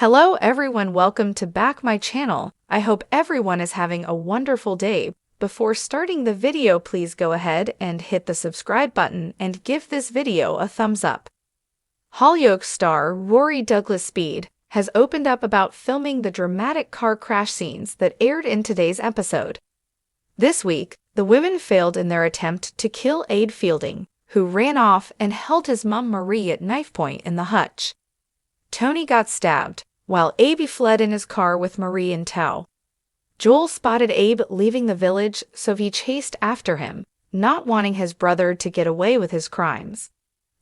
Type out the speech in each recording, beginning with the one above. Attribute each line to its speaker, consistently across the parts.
Speaker 1: Hello everyone, welcome to back my channel. I hope everyone is having a wonderful day. Before starting the video, please go ahead and hit the subscribe button and give this video a thumbs up. Hollyoaks star Rory Douglas Speed has opened up about filming the dramatic car crash scenes that aired in today's episode. This week, the women failed in their attempt to kill Abe Fielding, who ran off and held his mum Marie at knife point in the hutch. Tony got stabbed, while Abe fled in his car with Marie in tow. Joel spotted Abe leaving the village, so he chased after him, not wanting his brother to get away with his crimes.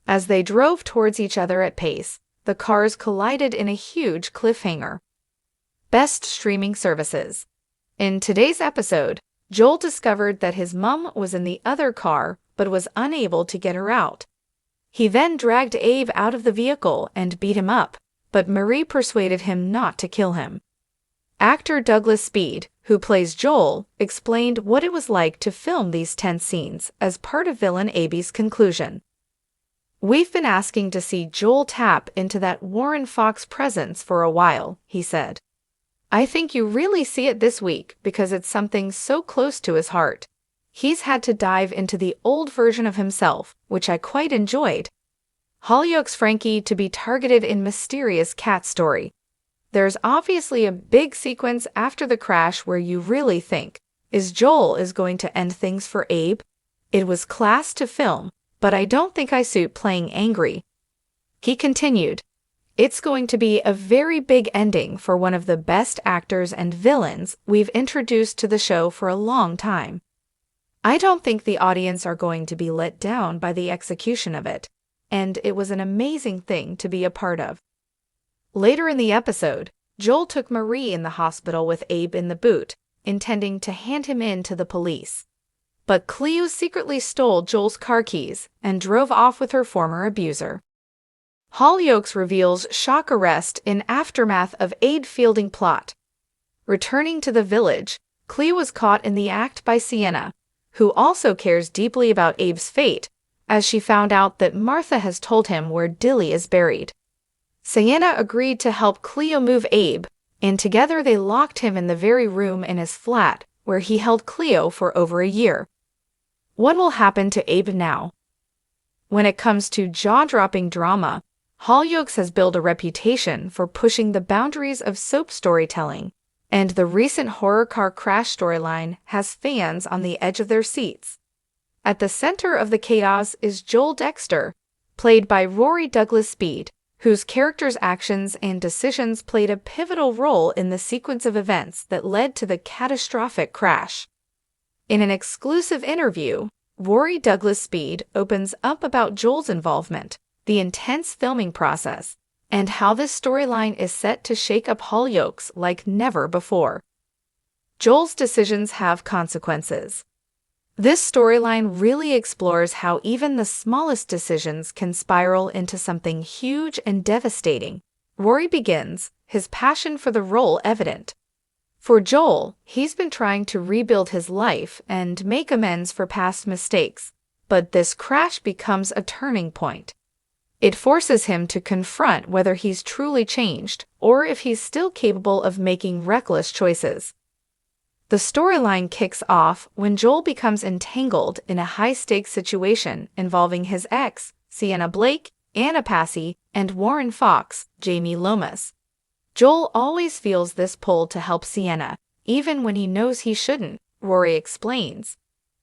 Speaker 1: As they drove towards each other at pace, the cars collided in a huge cliffhanger. Best streaming services. In today's episode, Joel discovered that his mum was in the other car but was unable to get her out. He then dragged Abe out of the vehicle and beat him up, but Marie persuaded him not to kill him. Actor Douglas Speed, who plays Joel, explained what it was like to film these tense scenes as part of villain Abe's conclusion. "We've been asking to see Joel tap into that Warren Fox presence for a while," he said. "I think you really see it this week because it's something so close to his heart. He's had to dive into the old version of himself, which I quite enjoyed." Hollyoaks Frankie to be targeted in mysterious cat story. There's obviously a big sequence after the crash where you really think, is Joel going to end things for Abe? It was class to film, but I don't think I suit playing angry. He continued, "It's going to be a very big ending for one of the best actors and villains we've introduced to the show for a long time. I don't think the audience are going to be let down by the execution of it, and it was an amazing thing to be a part of." Later in the episode, Joel took Marie in the hospital with Abe in the boot, intending to hand him in to the police. But Cleo secretly stole Joel's car keys and drove off with her former abuser. Hollyoaks reveals shock arrest in aftermath of Abe Fielding plot. Returning to the village, Cleo was caught in the act by Sienna, who also cares deeply about Abe's fate, as she found out that Martha has told him where Dilly is buried. Sienna agreed to help Cleo move Abe, and together they locked him in the very room in his flat where he held Cleo for over a year. What will happen to Abe now? When it comes to jaw-dropping drama, Hollyoaks has built a reputation for pushing the boundaries of soap storytelling, and the recent horror car crash storyline has fans on the edge of their seats. At the center of the chaos is Joel Dexter, played by Rory Douglas Speed, whose character's actions and decisions played a pivotal role in the sequence of events that led to the catastrophic crash. In an exclusive interview, Rory Douglas Speed opens up about Joel's involvement, the intense filming process, and how this storyline is set to shake up Hollyoaks like never before. Joel's decisions have consequences. This storyline really explores how even the smallest decisions can spiral into something huge and devastating. Rory begins, his passion for the role evident. For Joel, he's been trying to rebuild his life and make amends for past mistakes, but this crash becomes a turning point. It forces him to confront whether he's truly changed or if he's still capable of making reckless choices. The storyline kicks off when Joel becomes entangled in a high-stakes situation involving his ex, Sienna Blake, Anna Passy, and Warren Fox, Jamie Lomas. Joel always feels this pull to help Sienna, even when he knows he shouldn't, Rory explains.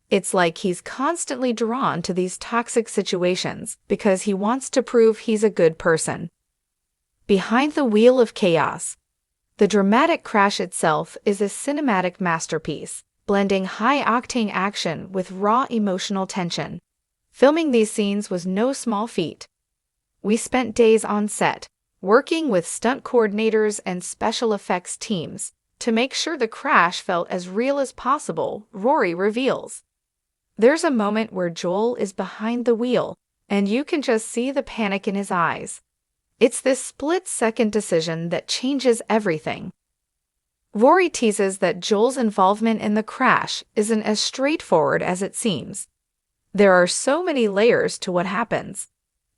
Speaker 1: It's like he's constantly drawn to these toxic situations because he wants to prove he's a good person. Behind the wheel of chaos. The dramatic crash itself is a cinematic masterpiece, blending high-octane action with raw emotional tension. Filming these scenes was no small feat. We spent days on set, working with stunt coordinators and special effects teams to make sure the crash felt as real as possible, Rory reveals. There's a moment where Joel is behind the wheel, and you can just see the panic in his eyes. It's this split-second decision that changes everything. Rory teases that Joel's involvement in the crash isn't as straightforward as it seems. There are so many layers to what happens.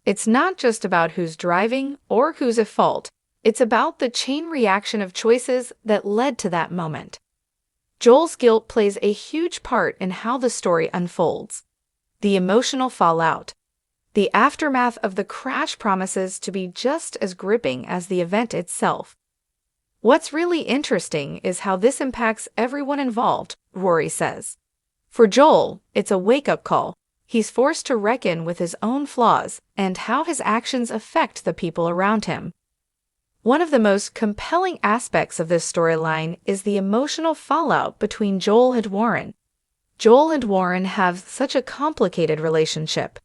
Speaker 1: It's not just about who's driving or who's at fault. It's about the chain reaction of choices that led to that moment. Joel's guilt plays a huge part in how the story unfolds. The emotional fallout. The aftermath of the crash promises to be just as gripping as the event itself. What's really interesting is how this impacts everyone involved, Rory says. For Joel, it's a wake-up call. He's forced to reckon with his own flaws and how his actions affect the people around him. One of the most compelling aspects of this storyline is the emotional fallout between Joel and Warren. Joel and Warren have such a complicated relationship.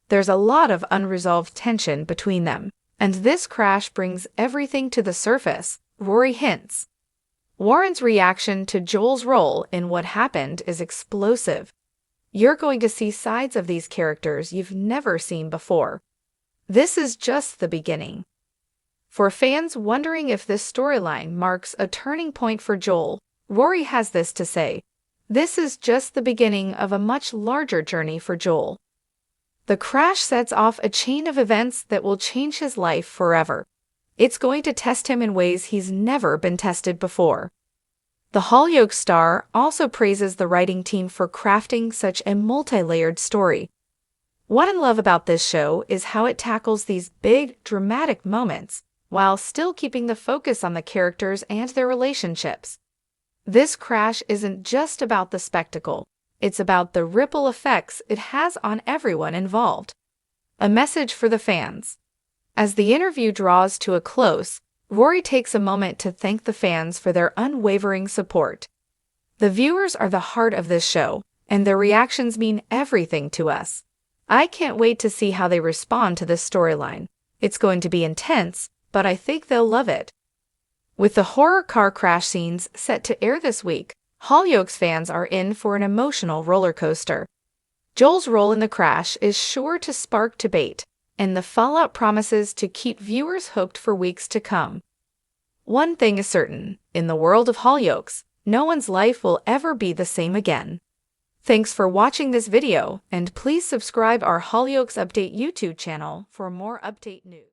Speaker 1: There's a lot of unresolved tension between them, and this crash brings everything to the surface, Rory hints. Warren's reaction to Joel's role in what happened is explosive. You're going to see sides of these characters you've never seen before. This is just the beginning. For fans wondering if this storyline marks a turning point for Joel, Rory has this to say. This is just the beginning of a much larger journey for Joel. The crash sets off a chain of events that will change his life forever. It's going to test him in ways he's never been tested before. The Hollyoaks star also praises the writing team for crafting such a multi-layered story. What I love about this show is how it tackles these big, dramatic moments, while still keeping the focus on the characters and their relationships. This crash isn't just about the spectacle, it's about the ripple effects it has on everyone involved. A message for the fans. As the interview draws to a close, Rory takes a moment to thank the fans for their unwavering support. The viewers are the heart of this show, and their reactions mean everything to us. I can't wait to see how they respond to this storyline. It's going to be intense, but I think they'll love it. With the horror car crash scenes set to air this week, Hollyoaks fans are in for an emotional roller coaster. Joel's role in the crash is sure to spark debate, and the fallout promises to keep viewers hooked for weeks to come. One thing is certain, in the world of Hollyoaks, no one's life will ever be the same again. Thanks for watching this video, and please subscribe our Hollyoaks Update YouTube channel for more update news.